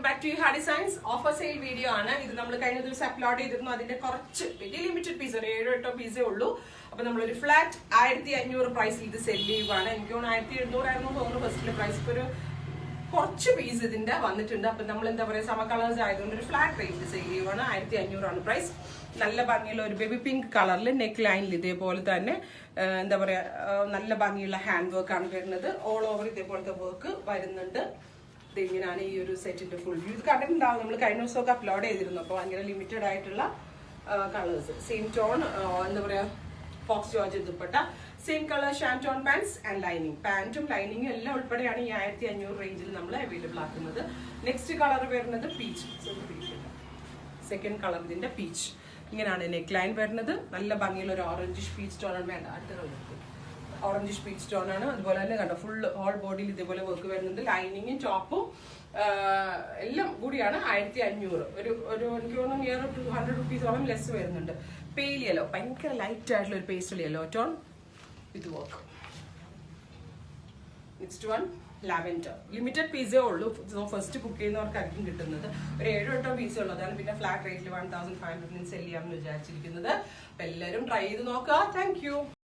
Back to ഹാ designs offer sale video ആണ് ഇത്. നമ്മൾ കഴിഞ്ഞ ദിവസം അപ്ലോഡ് ചെയ്തിരുന്നു. അതിന്റെ കുറച്ച് വലിയ ലിമിറ്റഡ് പീസ്, ഒരു 7-8 പീസേ ഉള്ളൂ. അപ്പൊ നമ്മളൊരു ഫ്ലാറ്റ് 1500 പ്രൈസിൽ ഇത് സെല് ചെയ്യുവാണ്. എനിക്ക് തോന്നുന്നു 1700 ആയിരുന്നു തോന്നുന്നു ഫസ്റ്റിലെ പ്രൈസ്. ഇപ്പൊ ഒരു കുറച്ച് പീസ് ഇതിന്റെ വന്നിട്ടുണ്ട്. അപ്പൊ നമ്മൾ എന്താ പറയാ, സമ കളേഴ്സ് ആയതുകൊണ്ട് ഒരു ഫ്ലാറ്റ് റേറ്റ് സെയിൽ ചെയ്യുവാണ്. 1500 ആണ് പ്രൈസ്. നല്ല ഭംഗിയുള്ള ഒരു ബേബി പിങ്ക് കളറിൽ നെക്ക് ലൈനിൽ ഇതേപോലെ തന്നെ എന്താ പറയാ, നല്ല ഭംഗിയുള്ള ഹാൻഡ് വർക്ക് ആണ് വരുന്നത്. ഓൾ ഓവർ ഇതേപോലത്തെ വർക്ക് വരുന്നുണ്ട്. ഇങ്ങനെയാണ് ഈ ഒരു സെറ്റിന്റെ ഫുൾ വ്യൂ. ഇത് കണ്ടിട്ടുണ്ടാവും, നമ്മൾ കഴിഞ്ഞ ദിവസമൊക്കെ അപ്ലോഡ് ചെയ്തിരുന്നു. അപ്പോൾ ഭയങ്കര ലിമിറ്റഡ് ആയിട്ടുള്ള കളേഴ്സ്, സെയിം ടോൺ എന്താ പറയാ, faux georgette dupatta, same colour shantoon pants and lining. പാൻറ്റും ലൈനിങ്ങും എല്ലാം ഉൾപ്പെടെയാണ് ഈ 1500 റേഞ്ചിൽ നമ്മൾ അവൈലബിൾ ആക്കുന്നത്. നെക്സ്റ്റ് കളർ വരുന്നത് പീച്ച്. സെക്കൻഡ് കളർ ഇതിന്റെ പീച്ച്. ഇങ്ങനെയാണ് നെക്ക് ലൈൻ വരുന്നത്. നല്ല ഭംഗിയുള്ള ഒരു ഓറഞ്ചിഷ് പീച്ച് ടോൺ ആണ്. വേണ്ട, അടുത്ത കളർ ഓറഞ്ചിഷ് പീച്ച് ടോൺ ആണ്. അതുപോലെ തന്നെ കണ്ടോ, ഫുൾ ഹോൾ ബോഡിയിൽ ഇതേപോലെ വർക്ക് വരുന്നുണ്ട്. ലൈനിങ്ങും ടോപ്പും എല്ലാം കൂടിയാണ് 1500. ഒരു എനിക്ക് തോന്നുന്നു നിയർ 200 റുപ്പീസോളം ലെസ് വരുന്നുണ്ട്. പെയിൽ യെല്ലോ, ഭയങ്കര ലൈറ്റ് ആയിട്ടുള്ള ഒരു pastel yellow tone with work. Next one lavender. Limited പീസേ ഉള്ളൂ. സോ ഫസ്റ്റ് കുക്ക് ചെയ്യുന്നവർക്കായിരിക്കും കിട്ടുന്നത്. ഒരു 7-8 പീസേ ഉള്ളതാണ്. പിന്നെ ഫ്ലാറ്റ് റേറ്റിൽ 1500 സെല് ചെയ്യാമെന്ന് വിചാരിച്ചിരിക്കുന്നത്. അപ്പൊ എല്ലാവരും ട്രൈ ചെയ്ത് നോക്കുക. Thank you.